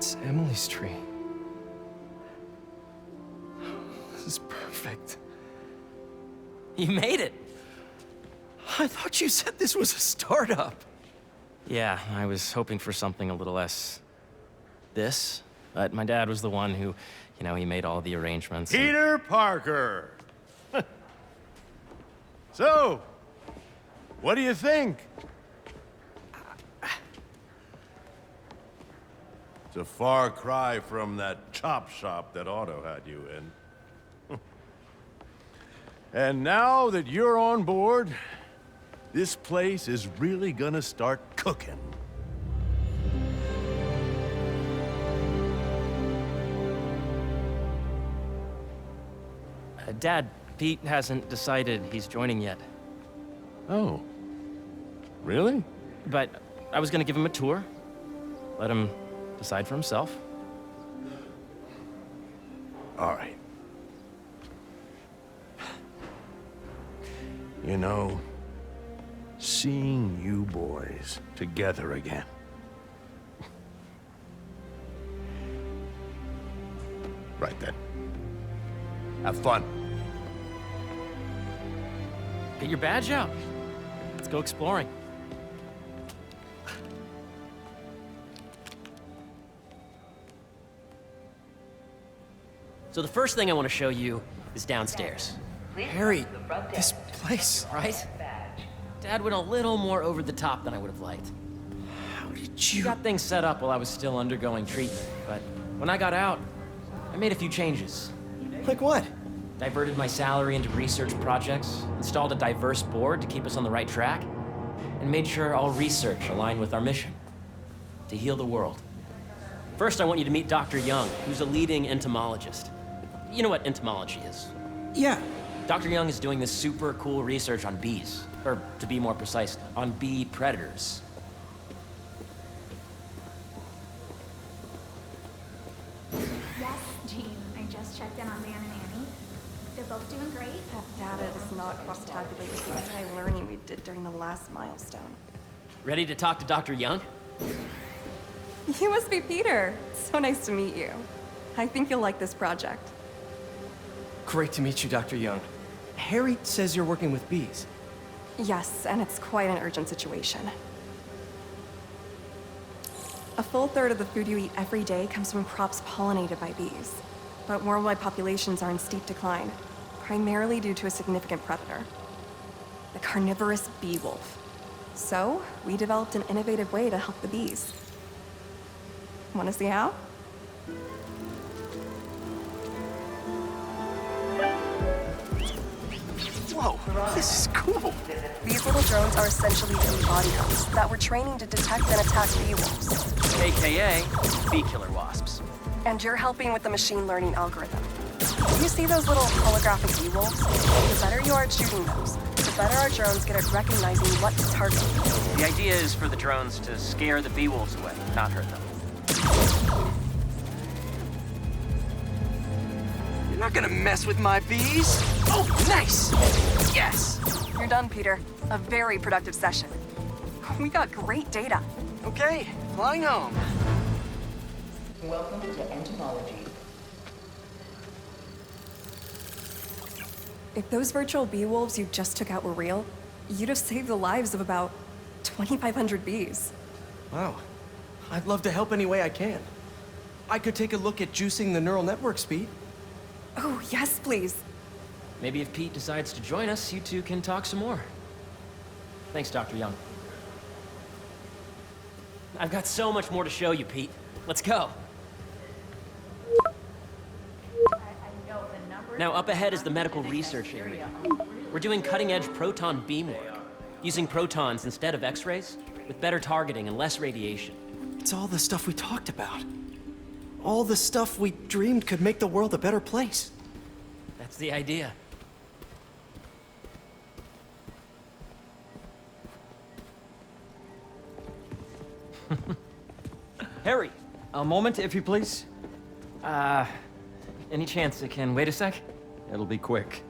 It's Emily's tree. This is perfect. You made it! I thought you said this was a startup. Yeah, I was hoping for something a little less... this, but my dad was the one who, he made all the arrangements. Peter Parker! So, what do you think? It's a far cry from that chop shop that Otto had you in. And now that you're on board, this place is really gonna start cooking. Dad, Pete hasn't decided he's joining yet. Oh. Really? But I was gonna give him a tour. Let him decide for himself. All right. You know, seeing you boys together again. Right then. Have fun. Get your badge out. Let's go exploring. So the first thing I want to show you is downstairs. Harry, this place. Right? Dad went a little more over the top than I would have liked. How did He you... got things set up while I was still undergoing treatment, but when I got out, I made a few changes. Like what? Diverted my salary into research projects, installed a diverse board to keep us on the right track, and made sure all research aligned with our mission, to heal the world. First, I want you to meet Dr. Young, who's a leading entomologist. You know what entomology is? Yeah. Dr. Young is doing this super cool research on bees, or to be more precise, on bee predators. Yes, Jean. I just checked in on Dan and Annie. They're both doing great. That data does not cross-tabulate with the anti-learning we did during the last milestone. Ready to talk to Dr. Young? You must be Peter. So nice to meet you. I think you'll like this project. Great to meet you, Dr. Young. Harry says you're working with bees. Yes, and it's quite an urgent situation. A full third of the food you eat every day comes from crops pollinated by bees. But worldwide populations are in steep decline, primarily due to a significant predator, the carnivorous bee wolf. So, we developed an innovative way to help the bees. Want to see how? Whoa, this is cool. These little drones are essentially bee body arms that we're training to detect and attack bee wolves. AKA bee killer wasps. And you're helping with the machine learning algorithm. You see those little holographic bee wolves? The better you are at shooting those, the better our drones get at recognizing what to target. The idea is for the drones to scare the bee wolves away, not hurt them. You're not gonna mess with my bees? Oh, nice! Yes! You're done, Peter. A very productive session. We got great data. Okay, flying home. Welcome to entomology. If those virtual bee wolves you just took out were real, you'd have saved the lives of about 2,500 bees. Wow. I'd love to help any way I can. I could take a look at juicing the neural network speed. Oh, yes, please. Maybe if Pete decides to join us, you two can talk some more. Thanks, Dr. Young. I've got so much more to show you, Pete. Let's go. Now, up ahead is the medical research area. We're doing cutting-edge proton beam work, using protons instead of X-rays, with better targeting and less radiation. It's all the stuff we talked about. All the stuff we dreamed could make the world a better place. That's the idea. Harry, a moment, if you please. Any chance it can wait a sec? It'll be quick.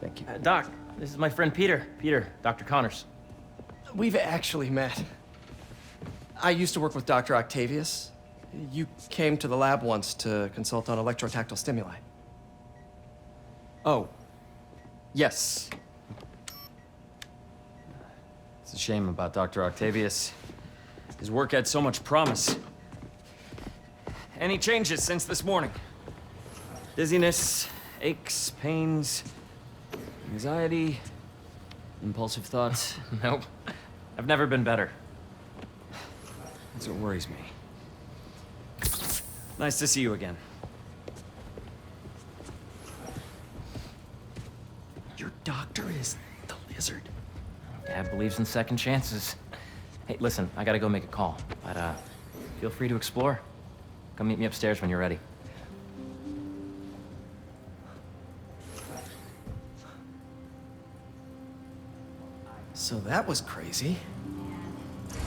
Thank you. Doc, this is my friend Peter. Peter, Dr. Connors. We've actually met. I used to work with Dr. Octavius. You came to the lab once to consult on electrotactile stimuli. Oh. Yes. It's a shame about Dr. Octavius. His work had so much promise. Any changes since this morning? Dizziness, aches, pains, anxiety, impulsive thoughts. Nope. I've never been better. That's what worries me. Nice to see you again. Your doctor is the lizard. Dad believes in second chances. Hey, listen, I gotta go make a call, but feel free to explore. Come meet me upstairs when you're ready. So that was crazy.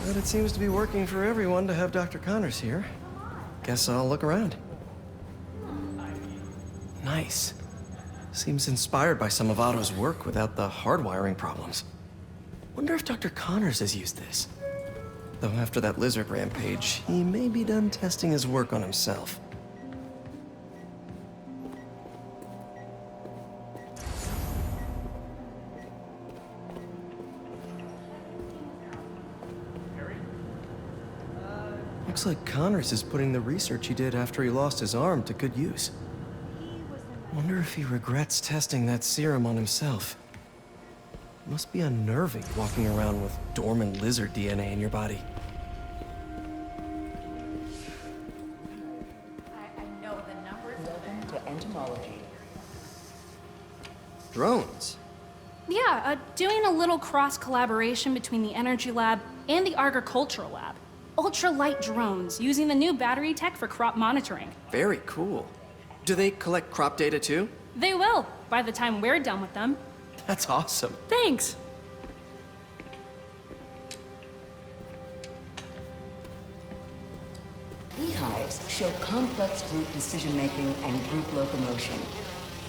But it seems to be working for everyone to have Dr. Connors here. Guess I'll look around. Nice. Seems inspired by some of Otto's work without the hardwiring problems. Wonder if Dr. Connors has used this. Though after that lizard rampage, he may be done testing his work on himself. Looks like Connors is putting the research he did after he lost his arm to good use. Wonder if he regrets testing that serum on himself. Must be unnerving walking around with dormant lizard DNA in your body. I know the numbers open to entomology. Drones? Yeah, doing a little cross-collaboration between the Energy Lab and the Agricultural Lab. Ultralight drones, using the new battery tech for crop monitoring. Very cool. Do they collect crop data too? They will, by the time we're done with them. That's awesome. Thanks. Beehives show complex group decision-making and group locomotion.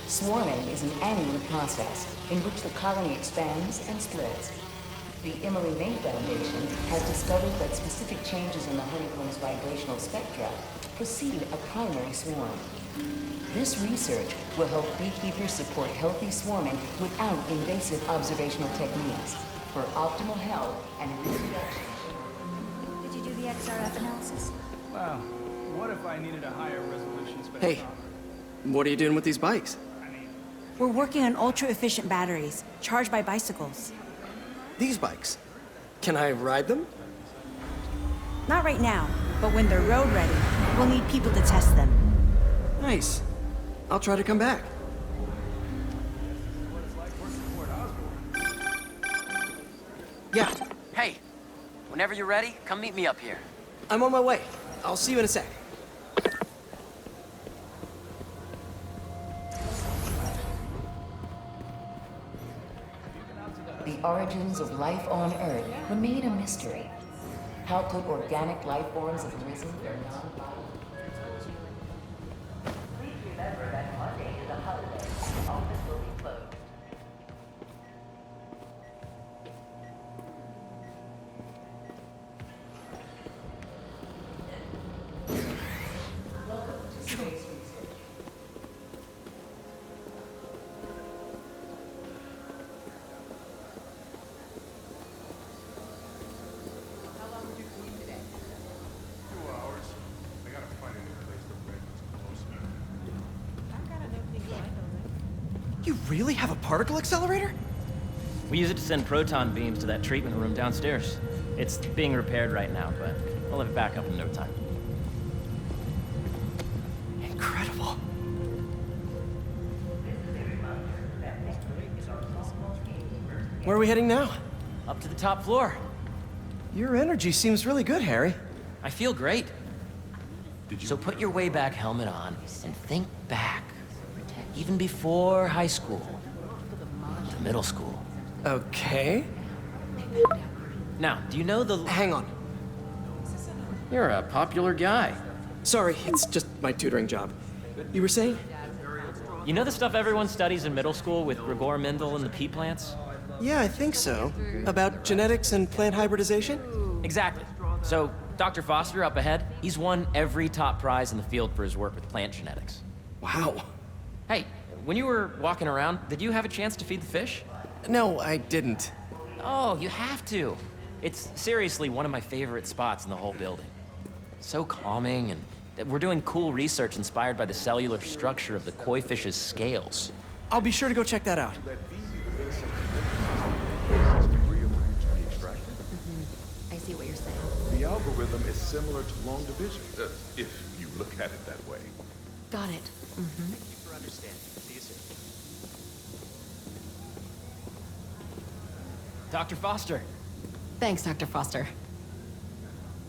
Swarming is an annual process in which the colony expands and splits. The Emily May Foundation has discovered that specific changes in the honeycomb's vibrational spectra preceded a primary swarm. This research will help beekeepers support healthy swarming without invasive observational techniques for optimal health and reproduction. Did you do the XRF analysis? Wow, what if I needed a higher resolution spectrum? Hey, what are you doing with these bikes? We're working on ultra-efficient batteries, charged by bicycles. These bikes. Can I ride them? Not right now, but when they're road ready, we'll need people to test them. Nice. I'll try to come back. Yeah, Hey, whenever you're ready, come meet me up here. I'm on my way. I'll see you in a sec. The origins of life on Earth remain a mystery. How could organic life forms have risen from non-violent? Please remember that Monday is a holiday. Office will be closed. Welcome to Space Research. You really have a particle accelerator? We use it to send proton beams to that treatment room downstairs. It's being repaired right now, but we'll have it back up in no time. Incredible. Where are we heading now? Up to the top floor. Your energy seems really good, Harry. I feel great. So put your way back helmet on and think back. Even before high school. To middle school. Okay. Now, do you know the... Hang on. You're a popular guy. Sorry, it's just my tutoring job. You were saying? You know the stuff everyone studies in middle school with Gregor Mendel and the pea plants? Yeah, I think so. About genetics and plant hybridization? Exactly. So, Dr. Foster up ahead, he's won every top prize in the field for his work with plant genetics. Wow. Hey, when you were walking around, did you have a chance to feed the fish? No, I didn't. Oh, you have to. It's seriously one of my favorite spots in the whole building. So calming, and we're doing cool research inspired by the cellular structure of the koi fish's scales. I'll be sure to go check that out. I see what you're saying. The algorithm is similar to long division, if you look at it that way. Got it. Thank you for understanding. See you soon. Dr. Foster. Thanks, Dr. Foster.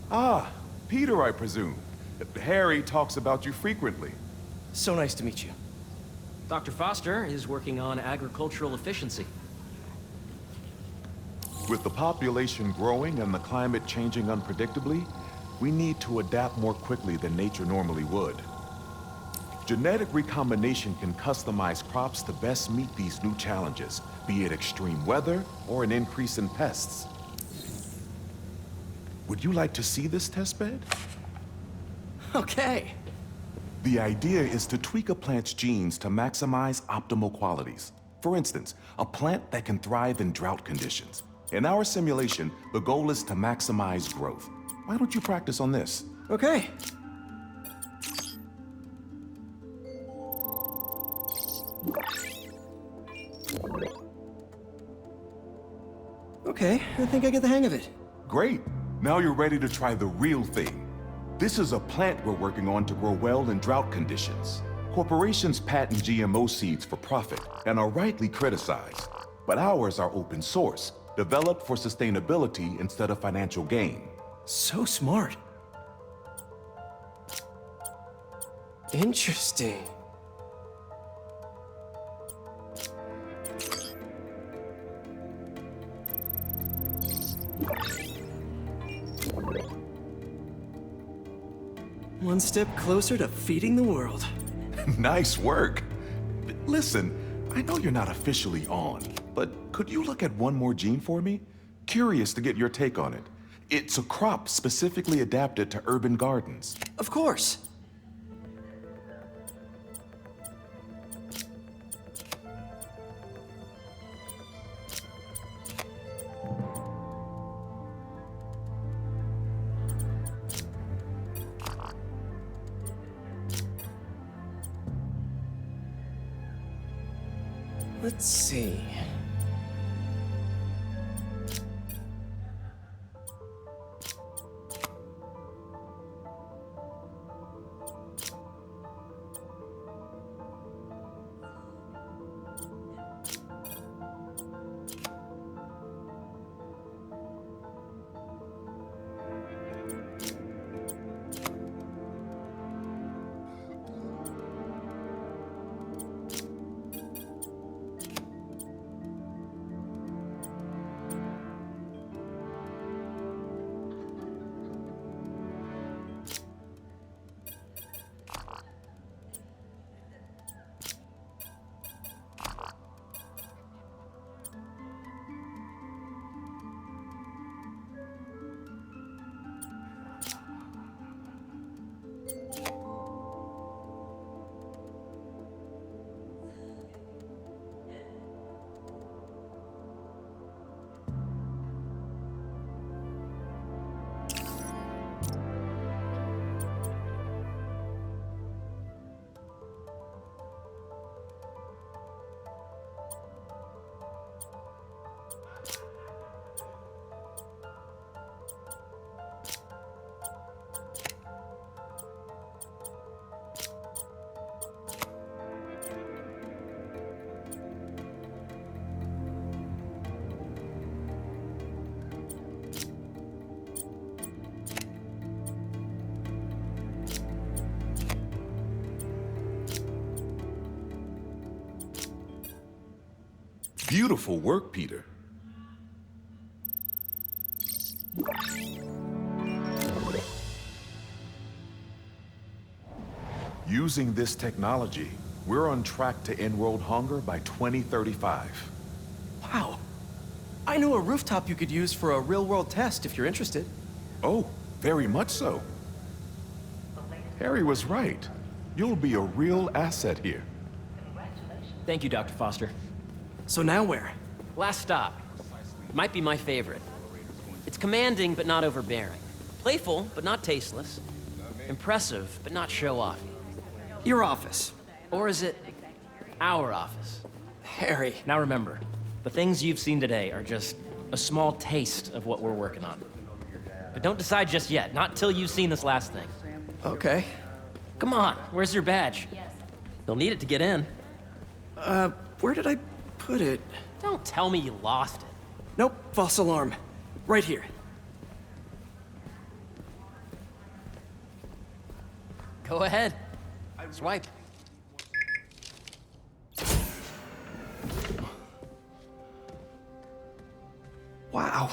Ah, Peter, I presume. Harry talks about you frequently. So nice to meet you. Dr. Foster is working on agricultural efficiency. With the population growing and the climate changing unpredictably, we need to adapt more quickly than nature normally would. Genetic recombination can customize crops to best meet these new challenges, be it extreme weather or an increase in pests. Would you like to see this testbed? Okay. The idea is to tweak a plant's genes to maximize optimal qualities. For instance, a plant that can thrive in drought conditions. In our simulation, the goal is to maximize growth. Why don't you practice on this? Okay. Okay, I think I get the hang of it. Great. Now you're ready to try the real thing. This is a plant we're working on to grow well in drought conditions. Corporations patent GMO seeds for profit and are rightly criticized. But ours are open source, developed for sustainability instead of financial gain. So smart. Interesting. One step closer to feeding the world. Nice work. Listen, I know you're not officially on, but could you look at one more gene for me? Curious to get your take on it. It's a crop specifically adapted to urban gardens. Of course. Let's see. Beautiful work, Peter. Using this technology, we're on track to end world hunger by 2035. Wow. I know a rooftop you could use for a real-world test if you're interested. Oh, Very much so. Harry was right. You'll be a real asset here. Thank you, Dr. Foster. So now where? Last stop. Might be my favorite. It's commanding, but not overbearing. Playful, but not tasteless. Impressive, but not show-offy. Your office. Or is it our office? Harry. Now remember, the things you've seen today are just a small taste of what we're working on. But don't decide just yet, not till you've seen this last thing. Okay. Come on, where's your badge? You'll need it to get in. Where did I put it? Don't tell me you lost it. Nope, false alarm. Right here. Go ahead. Swipe. Wow.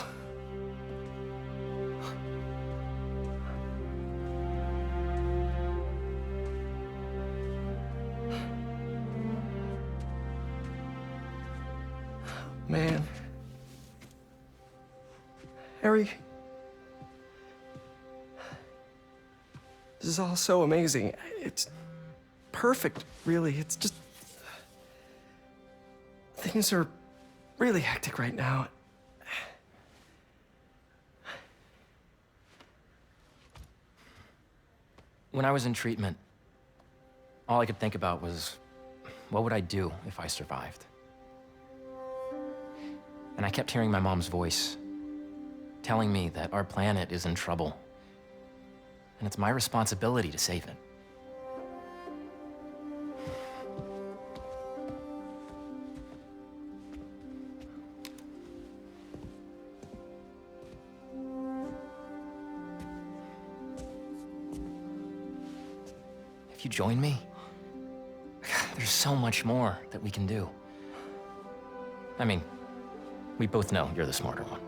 Man. Harry. This is all so amazing. It's perfect, really. It's just... Things are really hectic right now. When I was in treatment, all I could think about was, what would I do if I survived? And I kept hearing my mom's voice, telling me that our planet is in trouble, and it's my responsibility to save it. If you join me, there's so much more that we can do. I mean, we both know you're the smarter one.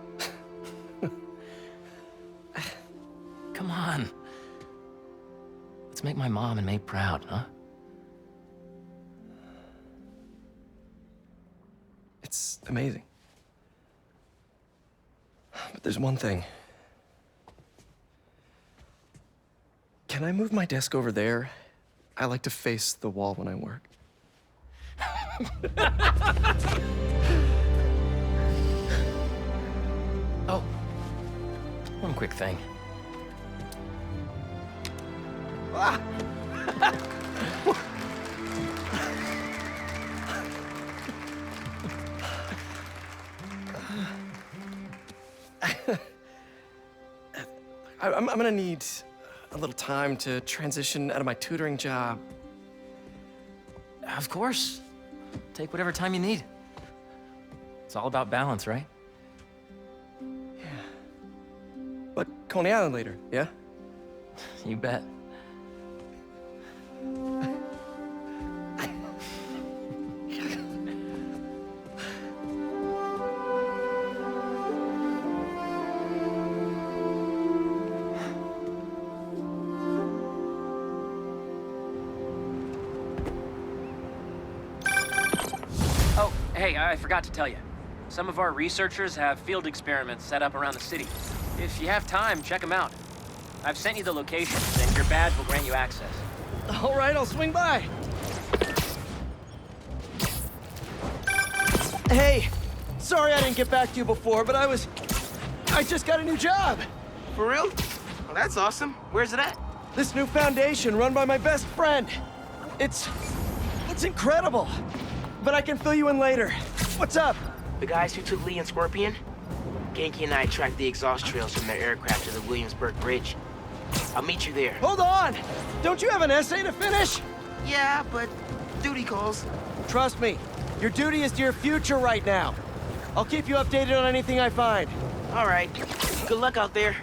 Come on. Let's make my mom and May proud, huh? It's amazing. But there's one thing. Can I move my desk over there? I like to face the wall when I work. Oh, one quick thing. Ah! I'm gonna need a little time to transition out of my tutoring job. Of course. Take whatever time you need. It's all about balance, right? Yeah. But Coney Island later, yeah? You bet. Oh, hey, I forgot to tell you. Some of our researchers have field experiments set up around the city. If you have time, check them out. I've sent you the locations, and your badge will grant you access. All right, I'll swing by. Hey, sorry I didn't get back to you before, but I just got a new job. For real? Well, that's awesome. Where's it at? This new foundation run by my best friend. It's incredible. But I can fill you in later. What's up? The guys who took Lee and Scorpion? Genki and I tracked the exhaust trails from their aircraft to the Williamsburg Bridge. I'll meet you there. Hold on! Don't you have an essay to finish? Yeah, but duty calls. Trust me, your duty is to your future right now. I'll keep you updated on anything I find. All right. Good luck out there.